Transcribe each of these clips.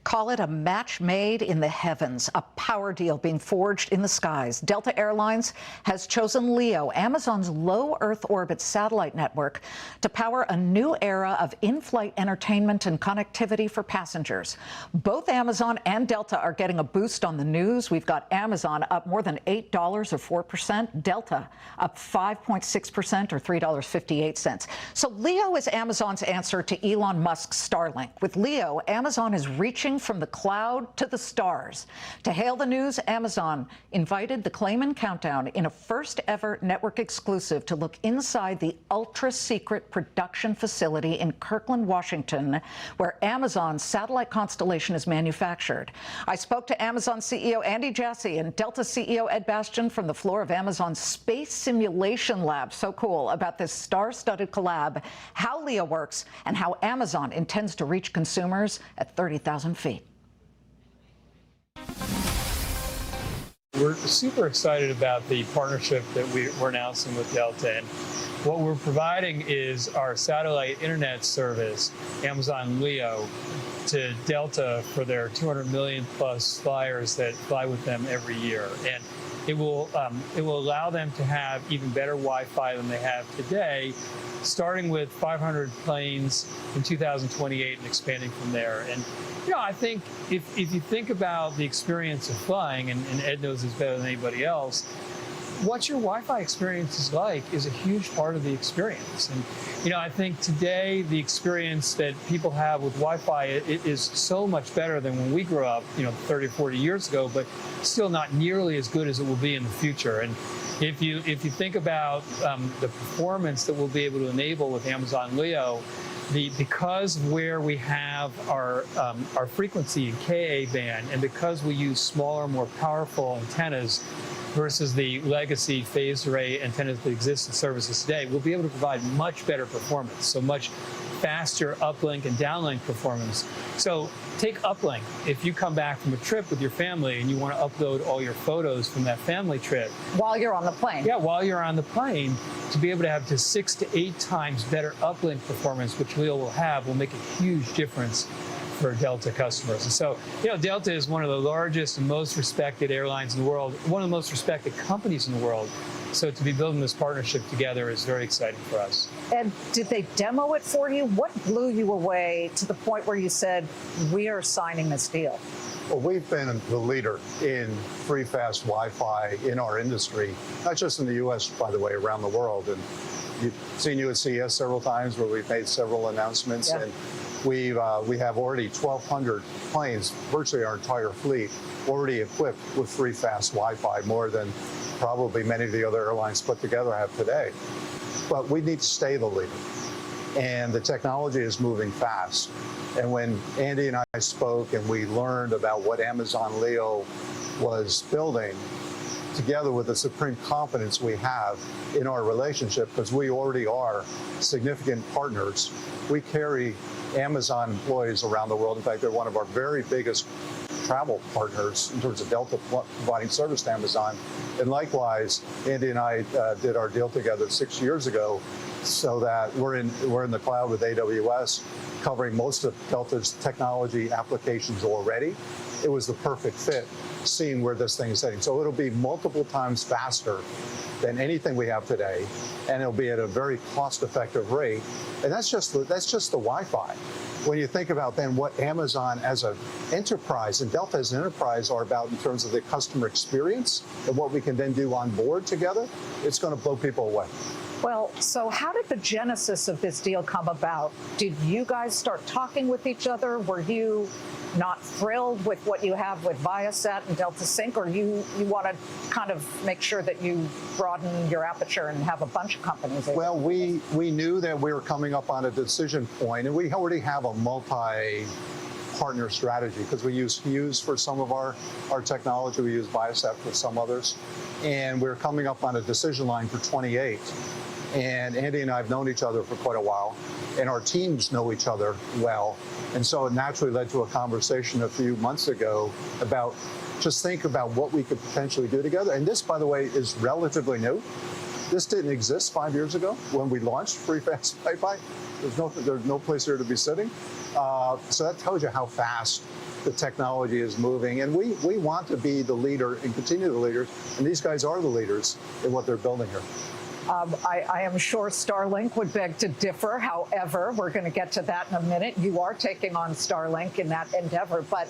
Call it a match made in the heavens, a power deal being forged in the skies. Delta Airlines has chosen LEO, Amazon's low Earth orbit satellite network, to power a new era of in-flight entertainment and connectivity for passengers. Both Amazon and Delta are getting a boost on the news. We've got Amazon up more than $8 or 4%, Delta up 5.6% or $3.58. So LEO is Amazon's answer to Elon Musk's Starlink. With LEO, Amazon is reaching from the cloud to the stars. To hail the news, Amazon invited the Clayman Countdown in a first-ever network exclusive to look inside the ultra-secret production facility in Kirkland, Washington, where Amazon's satellite constellation is manufactured. I spoke to Amazon CEO Andy Jassy and Delta CEO Ed Bastian from the floor of Amazon's Space Simulation Lab. So cool, about this star-studded collab, how LEO works, and how Amazon intends to reach consumers at 30,000 feet. We're super excited about the partnership that we're announcing with Delta. And what we're providing is our satellite internet service, Amazon LEO, to Delta for their 200 million plus flyers that fly with them every year. And it will allow them to have even better Wi-Fi than they have today, starting with 500 planes in 2028 and expanding from there. And I think if you think about the experience of flying, and Ed knows this better than anybody else, what your Wi-Fi experience is like is a huge part of the experience. And I think today the experience that people have with Wi-Fi it is so much better than when we grew up, 30 or 40 years ago, but still not nearly as good as it will be in the future. And if you think about the performance that we'll be able to enable with Amazon LEO, because of where we have our frequency in Ka band, and because we use smaller, more powerful antennas versus the legacy phased array antennas that exist in services today, we'll be able to provide much better performance, so much faster uplink and downlink performance. So take uplink. If you come back from a trip with your family and you want to upload all your photos from that family trip. While you're on the plane. Yeah, while you're on the plane, to be able to have to 6 to 8 times better uplink performance, which LEO will have, will make a huge difference for Delta customers. And so, Delta is one of the largest and most respected airlines in the world, one of the most respected companies in the world. So to be building this partnership together is very exciting for us. And did they demo it for you? What blew you away to the point where you said, we are signing this deal? Well, we've been the leader in free, fast Wi-Fi in our industry, not just in the U.S., by the way, around the world. And you've seen you at CES several times where we've made several announcements. Yeah. And we have already 1,200 planes, virtually our entire fleet, already equipped with free, fast Wi-Fi, more than probably many of the other airlines put together have today. But we need to stay the leader. And the technology is moving fast. And when Andy and I spoke and we learned about what Amazon LEO was building, together with the supreme confidence we have in our relationship, because we already are significant partners. We carry Amazon employees around the world. In fact, they're one of our very biggest travel partners in terms of Delta providing service to Amazon. And likewise, Andy and I did our deal together 6 years ago, so that we're in the cloud with AWS, covering most of Delta's technology applications already. It was the perfect fit, seeing where this thing is heading. So it'll be multiple times faster than anything we have today, and it'll be at a very cost-effective rate. And that's just the Wi-Fi. When you think about then what Amazon as an enterprise and Delta as an enterprise are about in terms of the customer experience and what we can then do on board together, it's going to blow people away. Well, so how did the genesis of this deal come about? Did you guys start talking with each other? Were you not thrilled with what you have with Viasat and Delta Sync, or you want to kind of make sure that you broaden your aperture and have a bunch of companies? Well, we knew that we were coming up on a decision point, and we already have a multi-partner strategy, because we use Hughes for some of our technology, we use Viasat for some others, and we're coming up on a decision line for 28. And Andy and I have known each other for quite a while, and our teams know each other well. And so it naturally led to a conversation a few months ago about just think about what we could potentially do together. And this, by the way, is relatively new. This didn't exist 5 years ago when we launched free fast Wi-Fi. There's no place here to be sitting. So that tells you how fast the technology is moving. And we want to be the leader and continue the leaders. And these guys are the leaders in what they're building here. I am sure Starlink would beg to differ. However, we're going to get to that in a minute. You are taking on Starlink in that endeavor. But,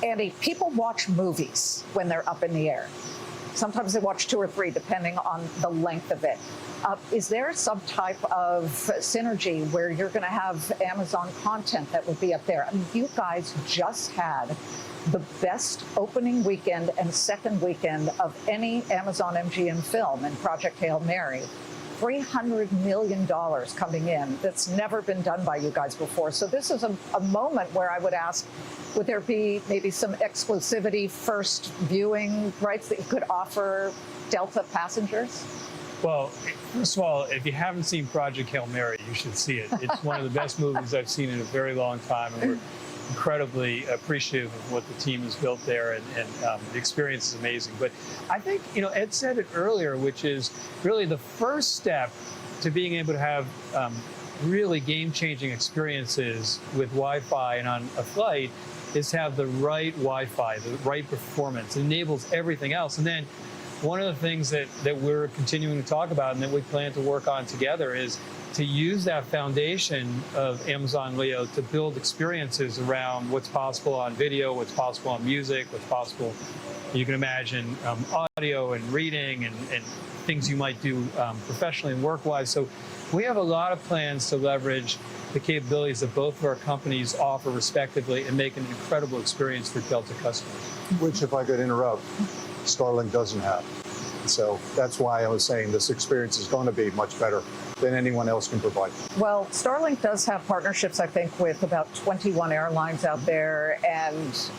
Andy, people watch movies when they're up in the air. Sometimes they watch 2 or 3, depending on the length of it. Is there some type of synergy where you're going to have Amazon content that would be up there? I mean, you guys just had the best opening weekend and second weekend of any Amazon MGM film in Project Hail Mary. $300 million coming in. That's never been done by you guys before. So this is a moment where I would ask, would there be maybe some exclusivity first viewing rights that you could offer Delta passengers? Well, first of all, if you haven't seen Project Hail Mary, you should see it. It's one of the best movies I've seen in a very long time, and we're incredibly appreciative of what the team has built there, and the experience is amazing. But I think, Ed said it earlier, which is really the first step to being able to have really game-changing experiences with Wi-Fi and on a flight is to have the right Wi-Fi, the right performance. It enables everything else. And then one of the things that we're continuing to talk about and that we plan to work on together is to use that foundation of Amazon Leo to build experiences around what's possible on video, what's possible on music, what's possible, you can imagine, audio and reading and things you might do professionally and work-wise. So we have a lot of plans to leverage the capabilities that both of our companies offer respectively and make an incredible experience for Delta customers. Which, if I could interrupt, Starlink doesn't have. So that's why I was saying this experience is going to be much better than anyone else can provide. Well, Starlink does have partnerships, I think, with about 21 airlines out there, and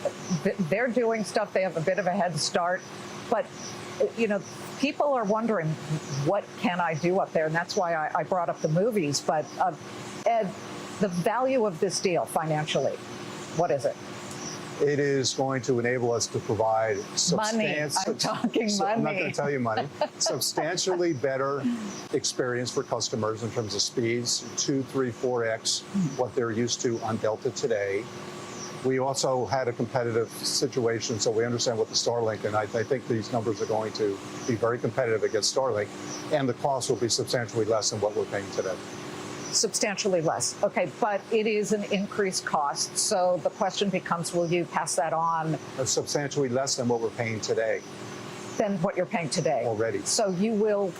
they're doing stuff. They have a bit of a head start. But, people are wondering, what can I do up there? And that's why I brought up the movies. But, Ed, the value of this deal financially, what is it? It is going to enable us to provide money. I'm talking money. I'm not going to tell you money. Substantially better experience for customers in terms of speeds, 2, 3, 4x what they're used to on Delta today. We also had a competitive situation, so we understand what the Starlink, and I think these numbers are going to be very competitive against Starlink, and the cost will be substantially less than what we're paying today. Substantially less. Okay, but it is an increased cost. So the question becomes, will you pass that on? Substantially less than what we're paying today. Than what you're paying today. Already. So you will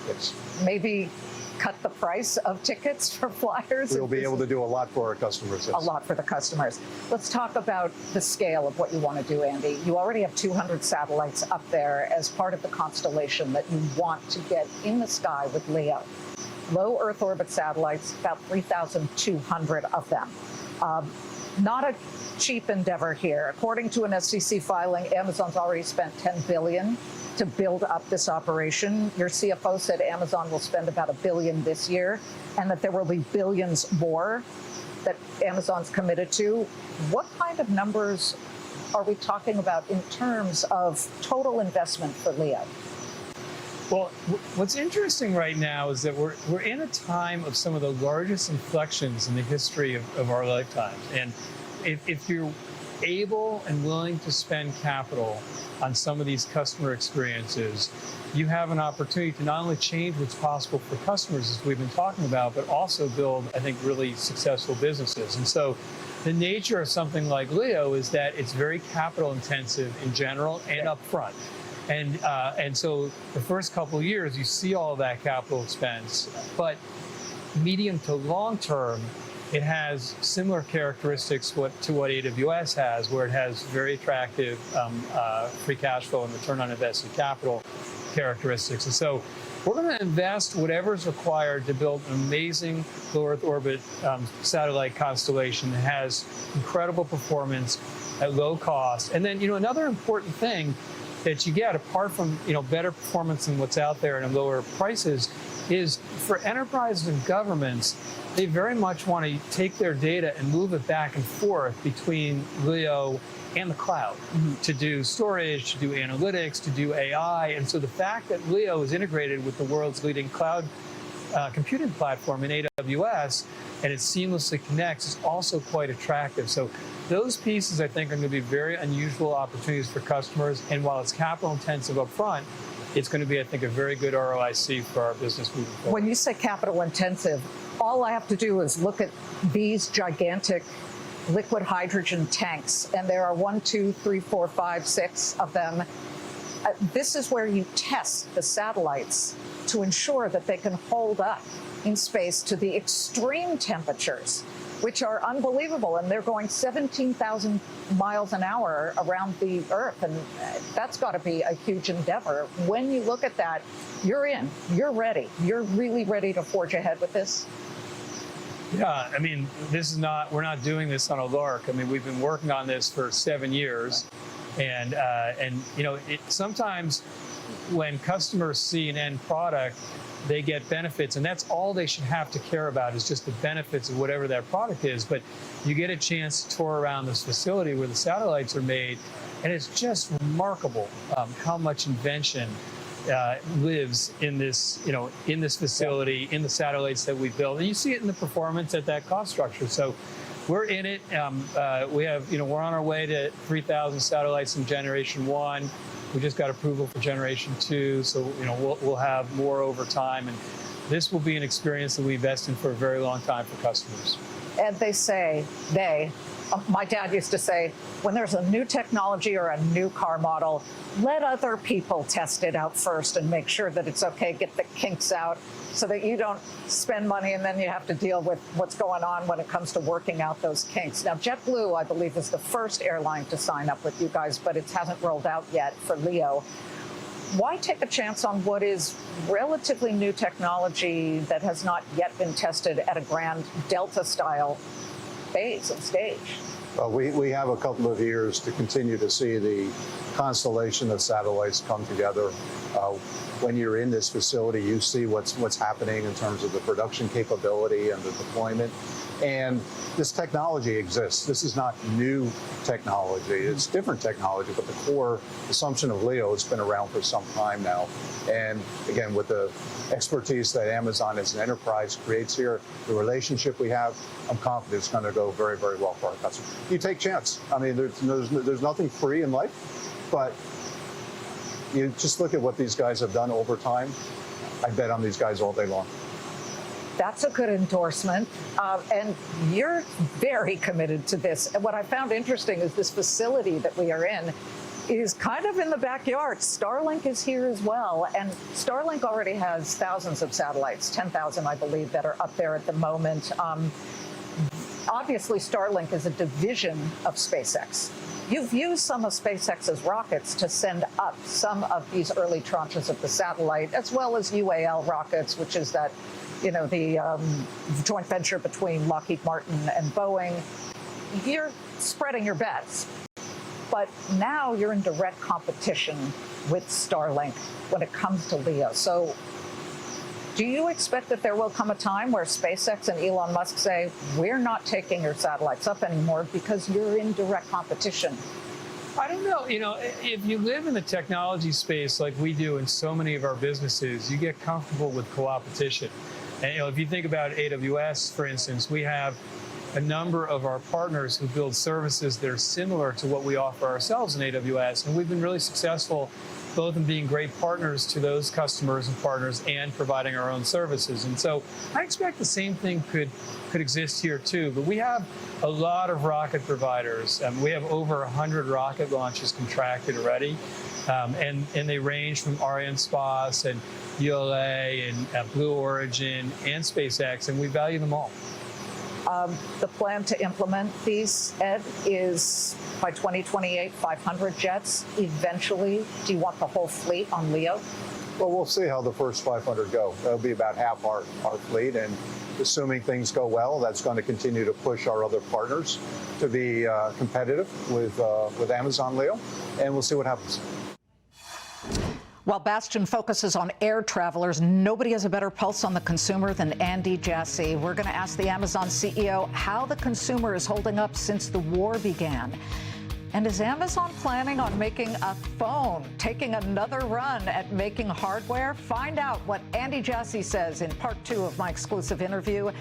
Yes. maybe cut the price of tickets for flyers? We'll be able to do a lot for our customers. Yes. A lot for the customers. Let's talk about the scale of what you want to do, Andy. You already have 200 satellites up there as part of the constellation that you want to get in the sky with LEO. Low Earth orbit satellites, about 3,200 of them. Not a cheap endeavor here. According to an SEC filing, Amazon's already spent $10 billion to build up this operation. Your CFO said Amazon will spend about $1 billion this year, and that there will be billions more that Amazon's committed to. What kind of numbers are we talking about in terms of total investment for LEO? Well, what's interesting right now is that we're in a time of some of the largest inflections in the history of our lifetimes. And if you're able and willing to spend capital on some of these customer experiences, you have an opportunity to not only change what's possible for customers, as we've been talking about, but also build, I think, really successful businesses. And so the nature of something like LEO is that it's very capital intensive in general and upfront. And so the first couple of years, you see all of that capital expense, but medium to long term, it has similar characteristics to what AWS has, where it has very attractive free cash flow and return on invested capital characteristics. And so we're going to invest whatever is required to build an amazing low Earth orbit satellite constellation that has incredible performance at low cost. And then, another important thing that you get, apart from better performance than what's out there and lower prices, is for enterprises and governments, they very much want to take their data and move it back and forth between LEO and the cloud to do storage, to do analytics, to do AI. And so the fact that Leo is integrated with the world's leading cloud computing platform in AWS, and it seamlessly connects, is also quite attractive. So those pieces, I think, are going to be very unusual opportunities for customers. And while it's capital intensive up front, it's going to be, I think, a very good ROIC for our business moving forward. When you say capital intensive, all I have to do is look at these gigantic liquid hydrogen tanks, and there are 1, 2, 3, 4, 5, 6 of them. This is where you test the satellites to ensure that they can hold up in space to the extreme temperatures, which are unbelievable. And they're going 17,000 miles an hour around the Earth. And that's got to be a huge endeavor. When you look at that, you're in, you're ready. You're really ready to forge ahead with this. Yeah, I mean, we're not doing this on a lark. I mean, we've been working on this for 7 years. And you know, sometimes when customers see an end product, they get benefits, and that's all they should have to care about, is just the benefits of whatever that product is. But you get a chance to tour around this facility where the satellites are made, and it's just remarkable how much invention lives in this, you know, in this facility, in the satellites that we build. And you see it in the performance at that cost structure. So we're in it. We have, you know, we're on our way to 3,000 satellites in Generation 1. We just got approval for Generation 2, so, you know, we'll have more over time. And this will be an experience that we invest in for a very long time for customers. And they say, my dad used to say, when there's a new technology or a new car model, let other people test it out first and make sure that it's okay, get the kinks out, so that you don't spend money and then you have to deal with what's going on when it comes to working out those kinks. Now, JetBlue, I believe, is the first airline to sign up with you guys, but it hasn't rolled out yet for Leo. Why take a chance on what is relatively new technology that has not yet been tested at a grand Delta-style phase and stage? Well, we have a couple of years to continue to see the constellation of satellites come together. When you're in this facility, you see what's happening in terms of the production capability and the deployment. And this technology exists. This is not new technology. It's different technology, but the core assumption of Leo has been around for some time now. And again, with the expertise that Amazon as an enterprise creates here, the relationship we have, I'm confident it's going to go very, very well for our customers. You take chance. I mean, there's nothing free in life, but you just look at what these guys have done over time. I bet on these guys all day long. That's a good endorsement. And you're very committed to this. And what I found interesting is this facility that we are in is kind of in the backyard. Starlink is here as well. And Starlink already has thousands of satellites, 10,000, I believe, that are up there at the moment. Obviously, Starlink is a division of SpaceX. You've used some of SpaceX's rockets to send up some of these early tranches of the satellite, as well as UAL rockets, which is that, you know, the joint venture between Lockheed Martin and Boeing. You're spreading your bets. But now you're in direct competition with Starlink when it comes to Leo. So do you expect that there will come a time where SpaceX and Elon Musk say, we're not taking your satellites up anymore because you're in direct competition? I don't know. You know, if you live in the technology space like we do in so many of our businesses, you get comfortable with co-opetition. And, you know, if you think about AWS, for instance, we have a number of our partners who build services that are similar to what we offer ourselves in AWS. And we've been really successful both in being great partners to those customers and partners and providing our own services. And so I expect the same thing could exist here too. But we have a lot of rocket providers. We have over 100 rocket launches contracted already. And they range from Arianespace and ULA and Blue Origin and SpaceX, and we value them all. The plan to implement these, Ed, is by 2028, 500 jets. Eventually, do you want the whole fleet on Leo? Well, we'll see how the first 500 go. That'll be about half our fleet, and assuming things go well, that's going to continue to push our other partners to be competitive with Amazon Leo, and we'll see what happens. While Bastion focuses on air travelers, nobody has a better pulse on the consumer than Andy Jassy. We're going to ask the Amazon CEO how the consumer is holding up since the war began. And is Amazon planning on making a phone, taking another run at making hardware? Find out what Andy Jassy says in part 2 of my exclusive interview.